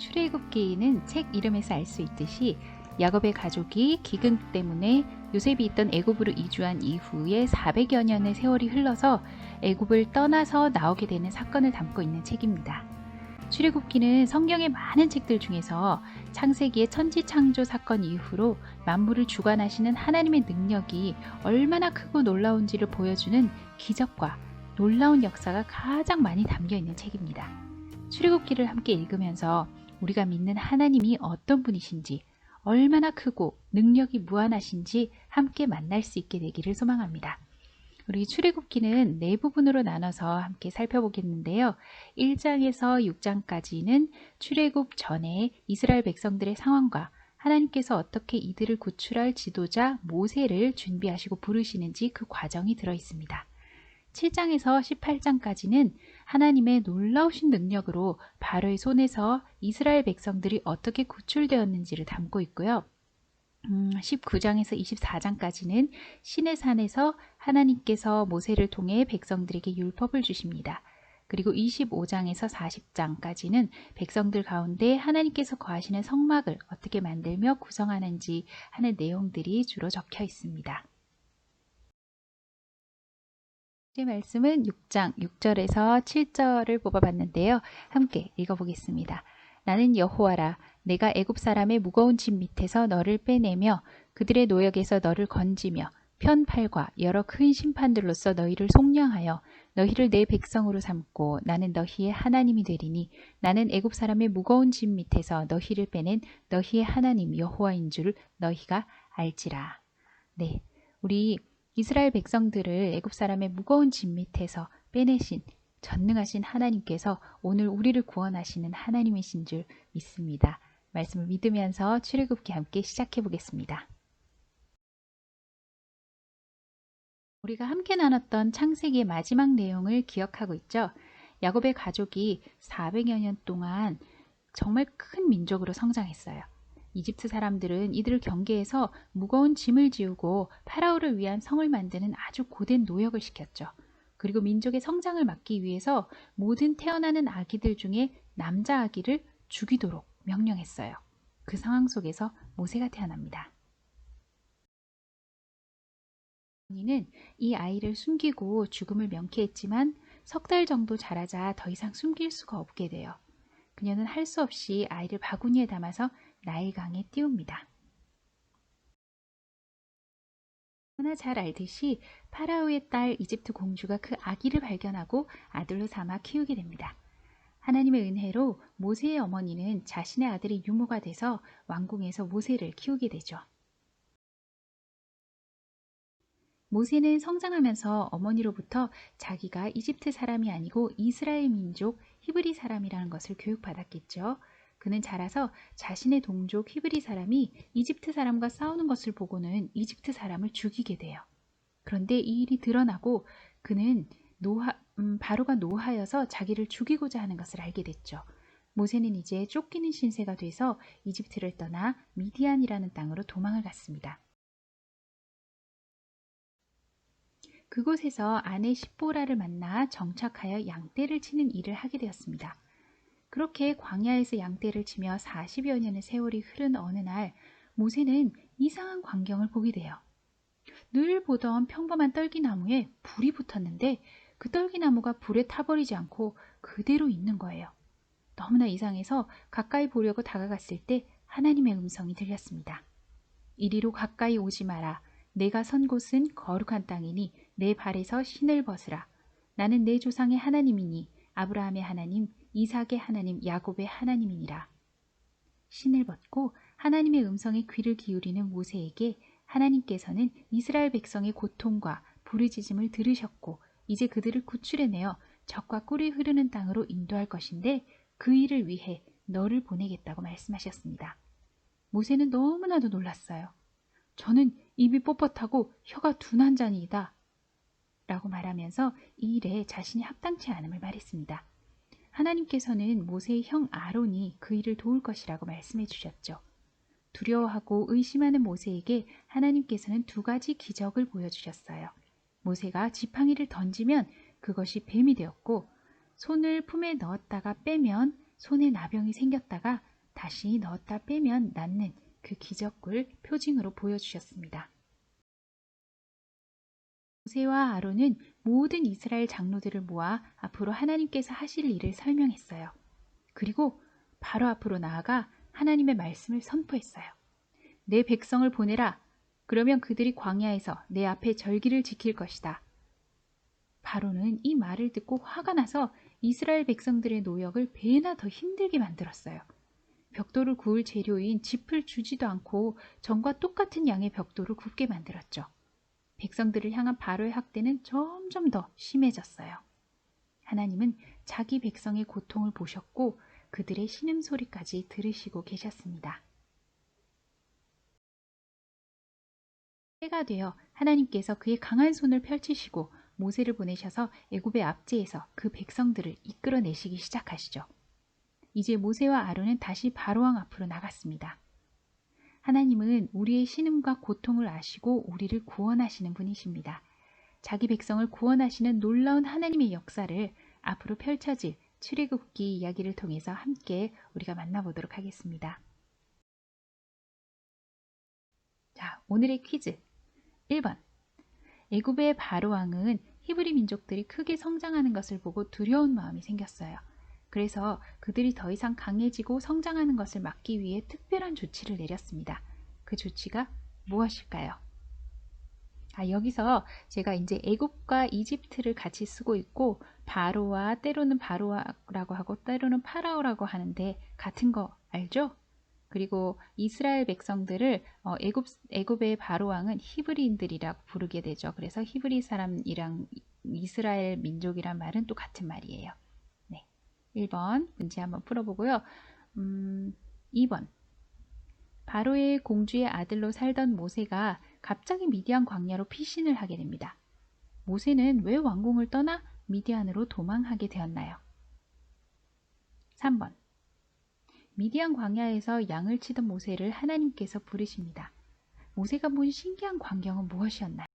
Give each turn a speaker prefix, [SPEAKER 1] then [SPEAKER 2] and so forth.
[SPEAKER 1] 출애굽기는 책 이름에서 알 수 있듯이 야곱의 가족이 기근 때문에 요셉이 있던 애굽으로 이주한 이후에 400여 년의 세월이 흘러서 애굽을 떠나서 나오게 되는 사건을 담고 있는 책입니다. 출애굽기는 성경의 많은 책들 중에서 창세기의 천지창조 사건 이후로 만물을 주관하시는 하나님의 능력이 얼마나 크고 놀라운지를 보여주는 기적과 놀라운 역사가 가장 많이 담겨 있는 책입니다. 출애굽기를 함께 읽으면서 우리가 믿는 하나님이 어떤 분이신지, 얼마나 크고 능력이 무한하신지 함께 만날 수 있게 되기를 소망합니다. 우리 출애굽기는 네 부분으로 나눠서 함께 살펴보겠는데요. 1장에서 6장까지는 출애굽 전에 이스라엘 백성들의 상황과 하나님께서 어떻게 이들을 구출할 지도자 모세를 준비하시고 부르시는지 그 과정이 들어 있습니다. 7장에서 18장까지는 하나님의 놀라우신 능력으로 바로의 손에서 이스라엘 백성들이 어떻게 구출되었는지를 담고 있고요. 19장에서 24장까지는 시내산에서 하나님께서 모세를 통해 백성들에게 율법을 주십니다. 그리고 25장에서 40장까지는 백성들 가운데 하나님께서 거하시는 성막을 어떻게 만들며 구성하는지 하는 내용들이 주로 적혀 있습니다. 말씀은 6장 6절에서 7절을 뽑아봤는데요. 함께 읽어보겠습니다. 나는 여호와라. 내가 애굽 사람의 무거운 짐 밑에서 너를 빼내며 그들의 노역에서 너를 건지며 편팔과 여러 큰 심판들로서 너희를 속량하여 너희를 내 백성으로 삼고 나는 너희의 하나님이 되리니 나는 애굽 사람의 무거운 짐 밑에서 너희를 빼낸 너희의 하나님 여호와인 줄 너희가 알지라. 네, 우리 이스라엘 백성들을 애굽 사람의 무거운 짐 밑에서 빼내신 전능하신 하나님께서 오늘 우리를 구원하시는 하나님이신 줄 믿습니다. 말씀을 믿으면서 출애굽기 함께 시작해 보겠습니다. 우리가 함께 나눴던 창세기의 마지막 내용을 기억하고 있죠. 야곱의 가족이 400여 년 동안 정말 큰 민족으로 성장했어요. 이집트 사람들은 이들을 경계해서 무거운 짐을 지우고 파라오를 위한 성을 만드는 아주 고된 노역을 시켰죠. 그리고 민족의 성장을 막기 위해서 모든 태어나는 아기들 중에 남자 아기를 죽이도록 명령했어요. 그 상황 속에서 모세가 태어납니다. 이는 이 아이를 숨기고 죽음을 명쾌했지만 석 달 정도 자라자 더 이상 숨길 수가 없게 돼요. 그녀는 할 수 없이 아이를 바구니에 담아서 나일강에 띄웁니다. 너무나 잘 알듯이 파라오의 딸 이집트 공주가 그 아기를 발견하고 아들로 삼아 키우게 됩니다. 하나님의 은혜로 모세의 어머니는 자신의 아들이 유모가 돼서 왕궁에서 모세를 키우게 되죠. 모세는 성장하면서 어머니로부터 자기가 이집트 사람이 아니고 이스라엘 민족 히브리 사람이라는 것을 교육받았겠죠. 그는 자라서 자신의 동족 히브리 사람이 이집트 사람과 싸우는 것을 보고는 이집트 사람을 죽이게 돼요. 그런데 이 일이 드러나고 그는 바로가 노하여서 자기를 죽이고자 하는 것을 알게 됐죠. 모세는 이제 쫓기는 신세가 돼서 이집트를 떠나 미디안이라는 땅으로 도망을 갔습니다. 그곳에서 아내 십보라를 만나 정착하여 양떼를 치는 일을 하게 되었습니다. 그렇게 광야에서 양떼를 치며 40여 년의 세월이 흐른 어느 날 모세는 이상한 광경을 보게 돼요. 늘 보던 평범한 떨기나무에 불이 붙었는데 그 떨기나무가 불에 타버리지 않고 그대로 있는 거예요. 너무나 이상해서 가까이 보려고 다가갔을 때 하나님의 음성이 들렸습니다. 이리로 가까이 오지 마라. 내가 선 곳은 거룩한 땅이니 내 발에서 신을 벗으라. 나는 내 조상의 하나님이니 아브라함의 하나님, 이삭의 하나님, 야곱의 하나님이니라. 신을 벗고 하나님의 음성에 귀를 기울이는 모세에게 하나님께서는 이스라엘 백성의 고통과 부르짖음을 들으셨고 이제 그들을 구출해내어 젖과 꿀이 흐르는 땅으로 인도할 것인데 그 일을 위해 너를 보내겠다고 말씀하셨습니다. 모세는 너무나도 놀랐어요. 저는 입이 뻣뻣하고 혀가 둔한 자니이다. 라고 말하면서 이 일에 자신이 합당치 않음을 말했습니다. 하나님께서는 모세의 형 아론이 그 일을 도울 것이라고 말씀해 주셨죠. 두려워하고 의심하는 모세에게 하나님께서는 두 가지 기적을 보여주셨어요. 모세가 지팡이를 던지면 그것이 뱀이 되었고 손을 품에 넣었다가 빼면 손에 나병이 생겼다가 다시 넣었다 빼면 낫는 그 기적을 표징으로 보여주셨습니다. 모세와 아론은 모든 이스라엘 장로들을 모아 앞으로 하나님께서 하실 일을 설명했어요. 그리고 바로 앞으로 나아가 하나님의 말씀을 선포했어요. 내 백성을 보내라. 그러면 그들이 광야에서 내 앞에 절기를 지킬 것이다. 바로는 이 말을 듣고 화가 나서 이스라엘 백성들의 노역을 배나 더 힘들게 만들었어요. 벽돌을 구울 재료인 짚을 주지도 않고 전과 똑같은 양의 벽돌을 굽게 만들었죠. 백성들을 향한 바로의 학대는 점점 더 심해졌어요. 하나님은 자기 백성의 고통을 보셨고 그들의 신음소리까지 들으시고 계셨습니다. 때가 되어 하나님께서 그의 강한 손을 펼치시고 모세를 보내셔서 애굽의 압제에서 그 백성들을 이끌어내시기 시작하시죠. 이제 모세와 아론은 다시 바로왕 앞으로 나갔습니다. 하나님은 우리의 신음과 고통을 아시고 우리를 구원하시는 분이십니다. 자기 백성을 구원하시는 놀라운 하나님의 역사를 앞으로 펼쳐질 출애굽기 이야기를 통해서 함께 우리가 만나보도록 하겠습니다. 자, 오늘의 퀴즈 1번. 애굽의 바로왕은 히브리 민족들이 크게 성장하는 것을 보고 두려운 마음이 생겼어요. 그래서 그들이 더 이상 강해지고 성장하는 것을 막기 위해 특별한 조치를 내렸습니다. 그 조치가 무엇일까요? 여기서 제가 이제 애굽과 이집트를 같이 쓰고 있고 바로와 때로는 바로라고 하고 때로는 파라오라고 하는데 같은 거 알죠? 그리고 이스라엘 백성들을 애굽의 바로왕은 히브리인들이라고 부르게 되죠. 그래서 히브리 사람이랑 이스라엘 민족이란 말은 또 같은 말이에요. 네, 1번 문제 한번 풀어보고요. 2번. 바로의 공주의 아들로 살던 모세가 갑자기 미디안 광야로 피신을 하게 됩니다. 모세는 왜 왕궁을 떠나 미디안으로 도망하게 되었나요? 3번. 미디안 광야에서 양을 치던 모세를 하나님께서 부르십니다. 모세가 본 신기한 광경은 무엇이었나요?